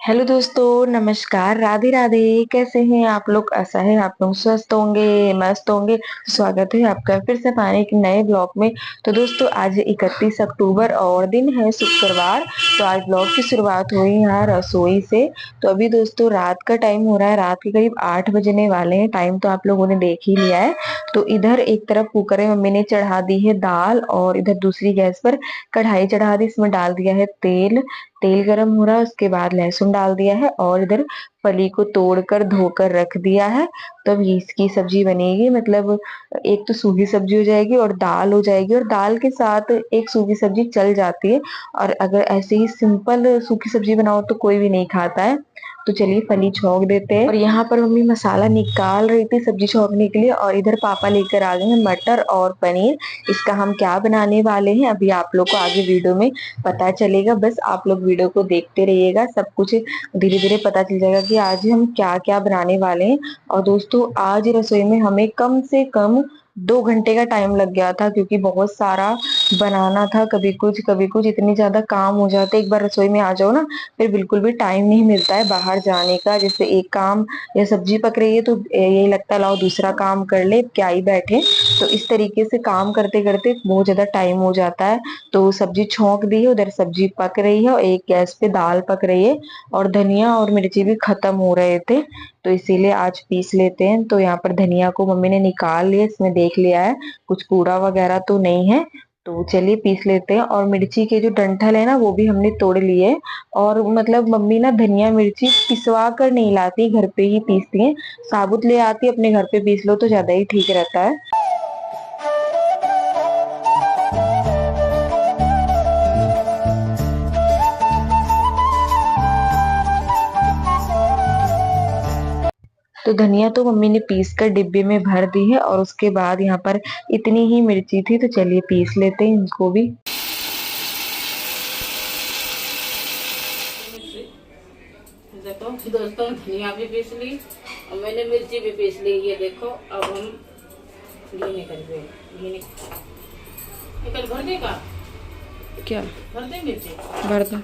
Hello दोस्तों, नमस्कार, राधे राधे। कैसे हैं आप लोग? आशा है आप लोग स्वस्थ होंगे, मस्त होंगे। स्वागत है आपका फिर से हमारे एक नए ब्लॉग में। तो दोस्तों, आज 31 अक्टूबर और दिन है शुक्रवार। तो आज ब्लॉग की शुरुआत हुई यहाँ रसोई से। तो अभी दोस्तों रात का टाइम हो रहा है, रात के करीब 8 बजने वाले हैं। टाइम तो आप लोगों ने देख ही लिया है। तो इधर एक तरफ कुकर में मम्मी ने चढ़ा दी है दाल, और इधर दूसरी गैस पर कढ़ाई चढ़ा दी। इसमें डाल दिया है तेल। तेल गरम हो रहा है, उसके बाद लहसुन डाल दिया है, और इधर फली को तोड़कर धोकर रख दिया है। तो अब ये इसकी सब्जी बनेगी। मतलब एक तो सूखी सब्जी हो जाएगी और दाल हो जाएगी, और दाल के साथ एक सूखी सब्जी चल जाती है। और अगर ऐसे ही सिंपल सूखी सब्जी बनाओ तो कोई भी नहीं खाता है। तो चलिए फली छौंक देते हैं। और यहाँ पर मम्मी मसाला निकाल रही थी सब्जी छौंकने के लिए, और इधर पापा लेकर आ गए हैं मटर और पनीर। इसका हम क्या बनाने वाले हैं अभी आप लोग को आगे वीडियो में पता चलेगा। बस आप लोग वीडियो को देखते रहिएगा, सब कुछ धीरे धीरे पता चल जाएगा कि आज हम क्या क्या बनाने वाले हैं। और दोस्तों, आज रसोई में हमें कम से कम 2 घंटे का टाइम लग गया था, क्योंकि बहुत सारा बनाना था। कभी कुछ इतनी ज्यादा काम हो जाते, एक बार रसोई में आ जाओ ना, फिर बिल्कुल भी टाइम नहीं मिलता है बाहर जाने का। जैसे एक काम या सब्जी पक रही है तो यही लगता है लाओ दूसरा काम कर ले, क्या ही बैठे। तो इस तरीके से काम करते करते बहुत ज्यादा टाइम हो जाता है। तो सब्जी छौंक दी है, उधर सब्जी पक रही है, और एक गैस पे दाल पक रही है। और धनिया और मिर्ची भी खत्म हो रहे थे, तो इसीलिए आज पीस लेते हैं। तो यहाँ पर धनिया को मम्मी ने निकाल लिया, इसमें देख लिया है कुछ कूड़ा वगैरह तो नहीं है। तो चलिए पीस लेते हैं। और मिर्ची के जो डंठल है ना, वो भी हमने तोड़ लिए। और मतलब मम्मी ना धनिया मिर्ची पिसवा कर नहीं लाती, घर पे ही पीसती है। साबुत ले आती, अपने घर पे पीस लो तो ज्यादा ही ठीक रहता है। तो धनिया तो मम्मी ने पीस कर डिब्बे में भर दी है, और उसके बाद यहाँ पर इतनी ही मिर्ची थी, तो चलिए पीस लेते हैं इनको भी। देखो दोस्तों, धनिया भी पीस ली और मैंने मिर्ची भी पीस ली। ये देखो, अब हम घी निकल गए। घी निकल भर देगा, क्या भर दे मिर्ची। भर दो।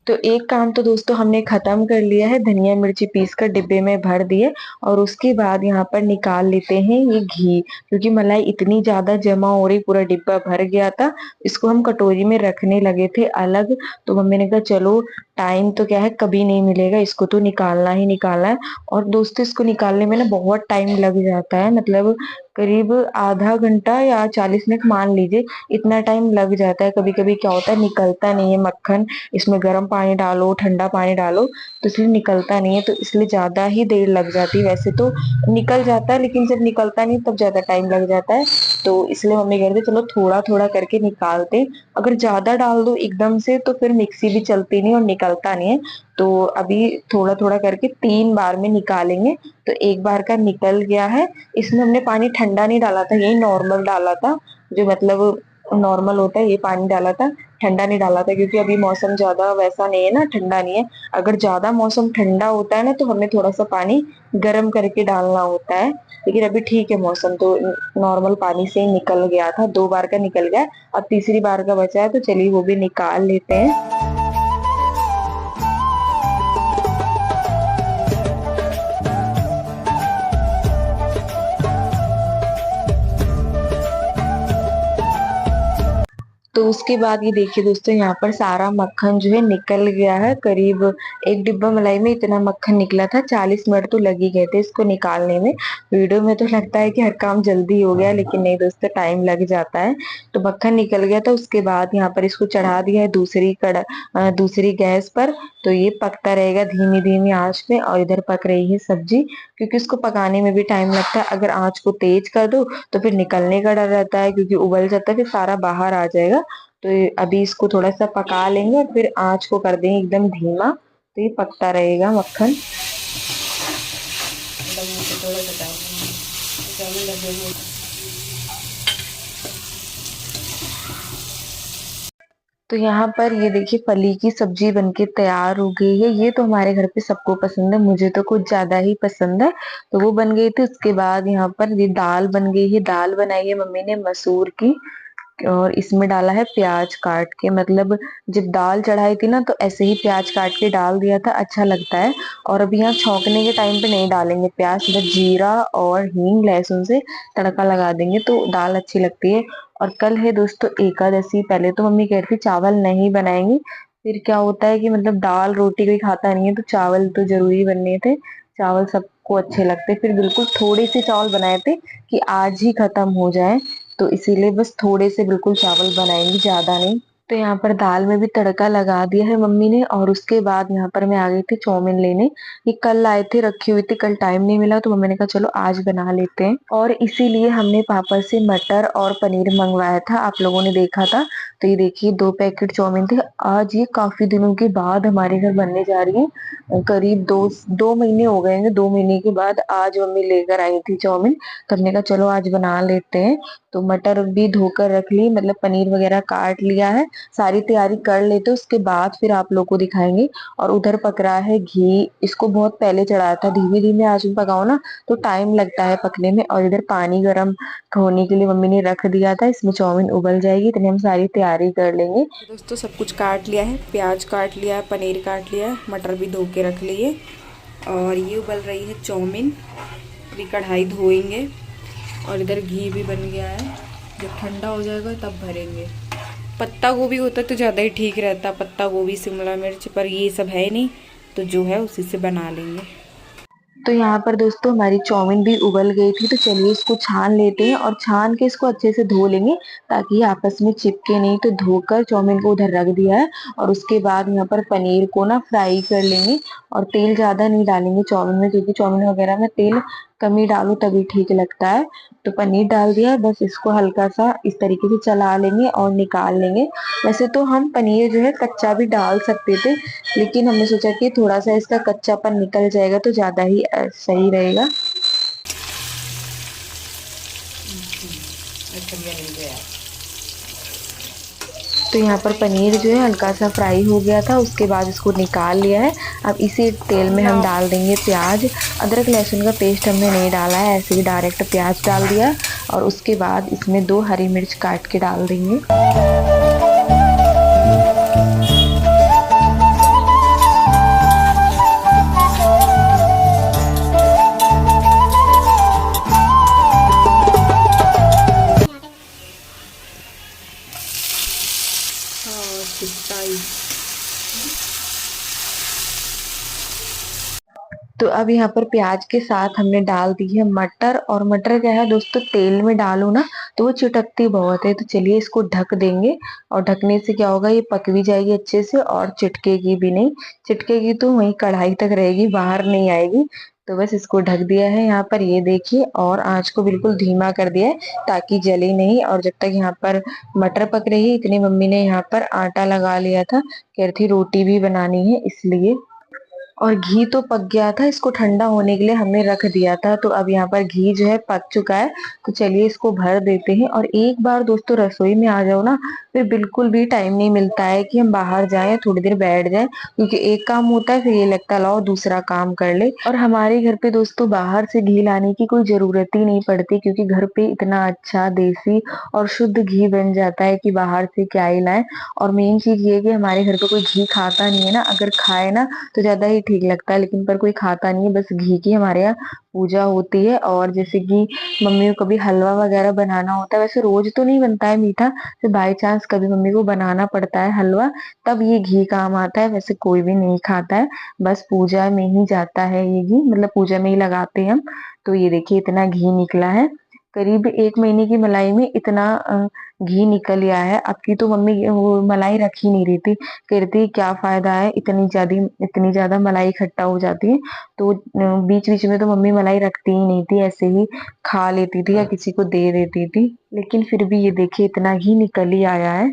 तो एक काम तो दोस्तों हमने खत्म कर लिया है, धनिया मिर्ची पीस कर डिब्बे में भर दिए। और उसके बाद यहाँ पर निकाल लेते हैं ये घी, क्योंकि मलाई इतनी ज्यादा जमा हो रही, पूरा डिब्बा भर गया था। इसको हम कटोरी में रखने लगे थे अलग। तो मम्मी ने कहा चलो, टाइम तो क्या है, कभी नहीं मिलेगा, इसको तो निकालना ही निकालना है। और दोस्तों, इसको निकालने में ना बहुत टाइम लग जाता है। मतलब करीब आधा घंटा या 40 मिनट मान लीजिए, इतना टाइम लग जाता है। कभी कभी क्या होता है, निकलता नहीं है मक्खन। इसमें गर्म पानी डालो, ठंडा पानी डालो, तो इसलिए निकलता नहीं है। तो इसलिए ज्यादा ही देर लग जाती है। वैसे तो निकल जाता है, लेकिन जब निकलता नहीं तब ज्यादा टाइम लग जाता है। तो इसलिए मम्मी कहते चलो थोड़ा थोड़ा करके निकालते। अगर ज्यादा डाल दो एकदम से तो फिर मिक्सी भी चलती नहीं और निकलता नहीं है। तो अभी थोड़ा थोड़ा करके 3 बार में निकालेंगे। तो एक बार का निकल गया है। इसमें हमने पानी ठंडा नहीं डाला था, यही नॉर्मल डाला था, जो मतलब नॉर्मल होता है ये पानी डाला था। ठंडा नहीं डाला था, क्योंकि अभी मौसम ज्यादा वैसा नहीं है ना, ठंडा नहीं है। अगर ज्यादा मौसम ठंडा होता है ना, तो हमें थोड़ा सा पानी गर्म करके डालना होता है। लेकिन अभी ठीक है मौसम, तो नॉर्मल पानी से ही निकल गया था। 2 बार का निकल गया, अब तीसरी बार का बचा है, तो चलिए वो भी निकाल लेते हैं। तो उसके बाद ये देखिए दोस्तों, यहाँ पर सारा मक्खन जो है निकल गया है। करीब एक डिब्बा मलाई में इतना मक्खन निकला था, 40 मिनट तो लग ही गए थे इसको निकालने में। वीडियो में तो लगता है कि हर काम जल्दी हो गया, लेकिन नहीं दोस्तों, टाइम लग जाता है। तो मक्खन निकल गया था। उसके बाद यहाँ पर इसको चढ़ा दिया है दूसरी गैस पर। तो ये पकता रहेगा धीमी धीमी आंच पे। और इधर पक रही है सब्जी, क्योंकि इसको पकाने में भी टाइम लगता है। अगर आंच को तेज कर दो तो फिर निकलने का डर रहता है, क्योंकि उबल जाता है, फिर सारा बाहर आ जाएगा। तो अभी इसको थोड़ा सा पका लेंगे, और फिर आंच को कर देंगे एकदम धीमा। तो ये पकता रहेगा मक्खन। थोड़ा सा डाल लगे। तो यहाँ पर ये देखिए फली की सब्जी बनके तैयार हो गई है। ये तो हमारे घर पे सबको पसंद है, मुझे तो कुछ ज्यादा ही पसंद है। तो वो बन गई थी। उसके बाद यहाँ पर ये दाल बन गई है। दाल बनाई है मम्मी ने मसूर की, और इसमें डाला है प्याज काट के। मतलब जब दाल चढ़ाई थी ना तो ऐसे ही प्याज काट के डाल दिया था, अच्छा लगता है। और अभी यहाँ छौंकने के टाइम पे नहीं डालेंगे प्याज, बस जीरा और हींग लहसुन से तड़का लगा देंगे तो दाल अच्छी लगती है। और कल है दोस्तों एकादशी। पहले तो मम्मी कह रही थी चावल नहीं बनाएंगी, फिर क्या होता है कि मतलब दाल रोटी कोई खाता नहीं है तो चावल तो जरूरी बनने थे। चावल सबको अच्छे लगते, फिर बिल्कुल थोड़े से चावल बनाए थे कि आज ही खत्म हो जाए, तो इसीलिए बस थोड़े से बिल्कुल चावल बनाएंगी, ज्यादा नहीं। तो यहाँ पर दाल में भी तड़का लगा दिया है मम्मी ने। और उसके बाद यहाँ पर मैं आ गई थी चाउमीन लेने। ये कल लाए थे, रखी हुई थी, कल टाइम नहीं मिला तो मम्मी ने कहा चलो आज बना लेते हैं। और इसीलिए हमने पापा से मटर और पनीर मंगवाया था, आप लोगों ने देखा था। तो ये देखिए 2 पैकेट चाउमीन थे। आज ये काफी दिनों के बाद हमारे घर बनने जा रही है। करीब दो दो महीने हो गए हैं। 2 महीने के बाद आज मम्मी लेकर आई थी चाउमीन। तो हमने कहा चलो आज बना लेते हैं। तो मटर भी धोकर रख ली, मतलब पनीर वगैरह काट लिया है। सारी तैयारी कर लेते उसके बाद फिर आप लोग को दिखाएंगे। और उधर पक रहा है घी, इसको बहुत पहले चढ़ाया था। धीमे धीमे आंच में पकाओ ना तो टाइम लगता है पकने में। और इधर पानी गर्म होने के लिए मम्मी ने रख दिया था, इसमें चाउमीन उबल जाएगी, इतनी हम सारी तैयारी कर लेंगे। तो दोस्तों सब कुछ काट लिया है, प्याज काट लिया है, पनीर काट लिया है, मटर भी धो के रख लिए। और ये उबल रही है चाउमीन, अभी कढ़ाई धोएंगे। और इधर घी भी बन गया है, जब ठंडा हो जाएगा तब भरेंगे। पत्ता गोभी होता तो ज़्यादा ही ठीक रहता, पत्ता गोभी शिमला मिर्च, पर ये सब है नहीं तो जो है उसी से बना लेंगे। तो यहाँ पर दोस्तों हमारी चाउमीन भी उबल गई थी, तो चलिए इसको छान लेते हैं और छान के इसको अच्छे से धो लेंगे ताकि ये आपस में चिपके नहीं। तो धोकर चाउमीन को उधर रख दिया है। और उसके बाद यहाँ पर पनीर को ना फ्राई कर लेंगे। और तेल ज्यादा नहीं डालेंगे चाउमीन में, क्योंकि चाउमीन वगैरह में तेल कम ही डालो तभी ठीक लगता है। तो पनीर डाल दिया, बस इसको हल्का सा इस तरीके से चला लेंगे और निकाल लेंगे। वैसे तो हम पनीर जो है कच्चा भी डाल सकते थे, लेकिन हमने सोचा कि थोड़ा सा इसका कच्चापन निकल जाएगा तो ज्यादा ही सही रहेगा। तो यहाँ पर पनीर जो है हल्का सा फ्राई हो गया था, उसके बाद इसको निकाल लिया है। अब इसी तेल में हम डाल देंगे प्याज। अदरक लहसुन का पेस्ट हमने नहीं डाला है, ऐसे ही डायरेक्ट प्याज डाल दिया। और उसके बाद इसमें 2 हरी मिर्च काट के डाल देंगे। तो अब यहाँ पर प्याज के साथ हमने डाल दी है मटर। और मटर क्या है दोस्तों, तेल में डालो ना तो वो चिटकती बहुत है। तो चलिए इसको ढक देंगे। और ढकने से क्या होगा, ये पक भी जाएगी अच्छे से और चिटकेगी भी नहीं। चिटकेगी तो वही कढ़ाई तक रहेगी, बाहर नहीं आएगी। तो बस इसको ढक दिया है यहाँ पर, ये देखिए। और आंच को बिल्कुल धीमा कर दिया है ताकि जले नहीं। और जब तक यहाँ पर मटर पक रही है इतनी मम्मी ने यहाँ पर आटा लगा लिया था, कह रही थी रोटी भी बनानी है इसलिए। और घी तो पक गया था, इसको ठंडा होने के लिए हमने रख दिया था। तो अब यहाँ पर घी जो है पक चुका है। तो चलिए इसको भर देते हैं। और एक बार दोस्तों रसोई में आ जाओ ना, फिर बिल्कुल भी टाइम नहीं मिलता है कि हम बाहर जाएं थोड़ी देर बैठ जाएं, क्योंकि एक काम होता है फिर ये लगता है लाओ दूसरा काम कर ले। और हमारे घर पे दोस्तों बाहर से घी लाने की कोई जरूरत ही नहीं पड़ती, क्योंकि घर पे इतना अच्छा देसी और शुद्ध घी बन जाता है कि बाहर से क्या ही लाएं। और मेन चीज ये है कि हमारे घर पे कोई घी खाता नहीं है ना, अगर खाए ना तो ज्यादा ही ठीक लगता है, लेकिन पर कोई खाता नहीं है। बस घी की हमारे यहाँ पूजा होती है। और जैसे कि मम्मी को कभी हलवा वगैरह बनाना होता है, वैसे रोज तो नहीं बनता है मीठा, तो बाई चांस कभी मम्मी को बनाना पड़ता है हलवा, तब ये घी काम आता है। वैसे कोई भी नहीं खाता है, बस पूजा में ही जाता है ये घी, मतलब पूजा में ही लगाते हैं हम। तो ये देखिए इतना घी निकला है, करीब 1 महीने की मलाई में इतना घी निकल आया है। अब की तो मम्मी वो मलाई रख ही नहीं रही थी, कह रही थी क्या फायदा है, इतनी ज्यादा मलाई इकट्ठा हो जाती है। तो बीच बीच में तो मम्मी मलाई रखती ही नहीं थी, ऐसे ही खा लेती थी या किसी को दे देती थी। लेकिन फिर भी ये देखिए इतना घी निकल ही आया है।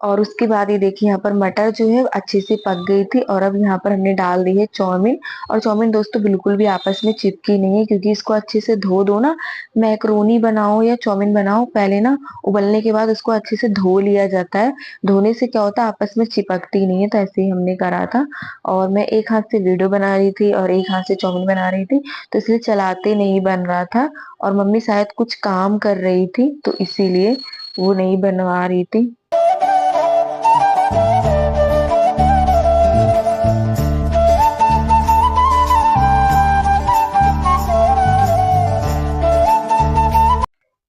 और उसके बाद ये देखिए यहाँ पर मटर जो है अच्छे से पक गई थी और अब यहाँ पर हमने डाल दी है चाउमीन। और चाउमीन दोस्तों बिल्कुल भी आपस में चिपकी नहीं है, क्योंकि इसको अच्छे से धो दो ना, मैक्रोनी बनाओ या चाउमीन बनाओ, पहले ना उबलने के बाद उसको अच्छे से धो लिया जाता है। धोने से क्या होता है, आपस में चिपकती नहीं है। तो ऐसे ही हमने करा था। और मैं एक हाथ से वीडियो बना रही थी और एक हाथ से चाउमीन बना रही थी, तो इसलिए चलाते नहीं बन रहा था। और मम्मी शायद कुछ काम कर रही थी, तो इसीलिए वो नहीं बनवा रही थी।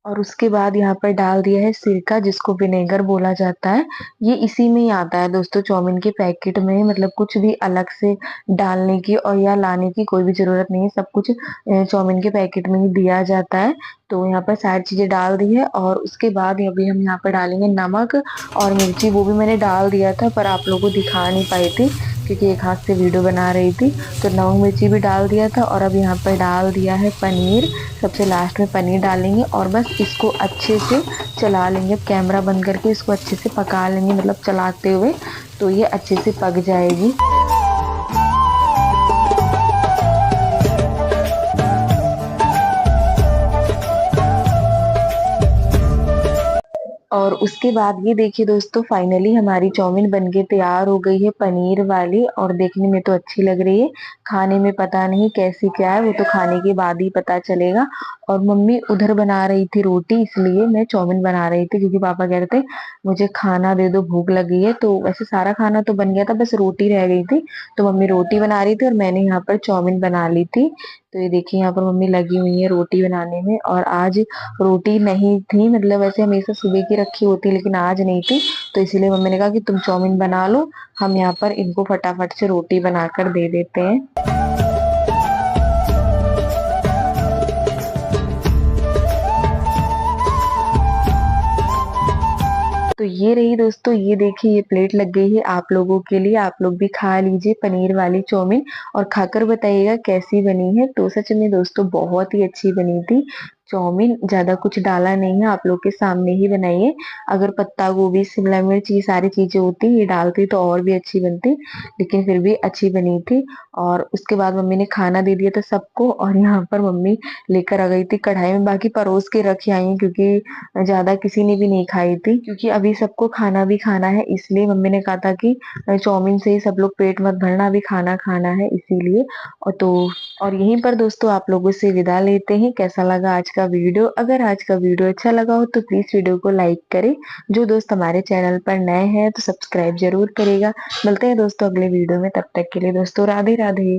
और उसके बाद यहाँ पर डाल दिया है सिरका, जिसको विनेगर बोला जाता है। ये इसी में ही आता है दोस्तों, चाउमीन के पैकेट में, मतलब कुछ भी अलग से डालने की और या लाने की कोई भी जरूरत नहीं है। सब कुछ चाउमीन के पैकेट में ही दिया जाता है। तो यहाँ पर सारी चीजें डाल दी है। और उसके बाद अभी हम यहाँ पर डालेंगे नमक और मिर्ची। वो भी मैंने डाल दिया था, पर आप लोगों को दिखा नहीं पाई थी क्योंकि एक हाथ से वीडियो बना रही थी। तो नमक मिर्ची भी डाल दिया था। और अब यहाँ पर डाल दिया है पनीर। सबसे लास्ट में पनीर डालेंगे और बस इसको अच्छे से चला लेंगे। अब कैमरा बंद करके इसको अच्छे से पका लेंगे, मतलब चलाते हुए, तो ये अच्छे से पक जाएगी। और उसके बाद ये देखिए दोस्तों, फाइनली हमारी चाउमीन बनके तैयार हो गई है, पनीर वाली। और देखने में तो अच्छी लग रही है, खाने में पता नहीं कैसी क्या है, वो तो खाने के बाद ही पता चलेगा। और मम्मी उधर बना रही थी रोटी, इसलिए मैं चाउमीन बना रही थी, क्योंकि पापा कह रहे थे मुझे खाना दे दो, भूख लगी है। तो वैसे सारा खाना तो बन गया था, बस रोटी रह गई थी। तो मम्मी रोटी बना रही थी और मैंने यहाँ पर चाउमीन बना ली थी। तो ये देखिए यहाँ पर मम्मी लगी हुई है रोटी बनाने में। और आज रोटी नहीं थी, मतलब वैसे हमेशा सुबह की रखी होती है, लेकिन आज नहीं थी। तो इसीलिए मम्मी ने कहा कि तुम चाउमीन बना लो, हम यहाँ पर इनको फटाफट से रोटी बनाकर दे देते हैं। तो ये रही दोस्तों, ये देखिए ये प्लेट लग गई है आप लोगों के लिए। आप लोग भी खा लीजिए पनीर वाली चाउमीन और खाकर बताइएगा कैसी बनी है। तो सच में दोस्तों बहुत ही अच्छी बनी थी चाउमीन, ज्यादा कुछ डाला नहीं है, आप लोग के सामने ही बनाई है। अगर पत्ता गोभी शिमला मिर्च ये सारी चीजें होती ये डालती तो और भी अच्छी बनती, लेकिन फिर भी अच्छी बनी थी। और उसके बाद मम्मी ने खाना दे दिया था सबको। और यहाँ पर मम्मी लेकर आ गई थी कढ़ाई में, बाकी परोस के रखी आई है, क्योंकि ज्यादा किसी ने भी नहीं खाई थी, क्योंकि अभी सबको खाना भी खाना है। इसलिए मम्मी ने कहा था कि चाउमीन से ही सब लोग पेट मत भरना, अभी खाना खाना है इसीलिए। और यहीं पर दोस्तों आप लोगों से विदा लेते हैं। कैसा लगा आज का वीडियो? अगर आज का वीडियो अच्छा लगा हो तो प्लीज वीडियो को लाइक करें। जो दोस्त हमारे चैनल पर नए हैं तो सब्सक्राइब जरूर करेगा। मिलते हैं दोस्तों अगले वीडियो में, तब तक के लिए दोस्तों राधे राधे।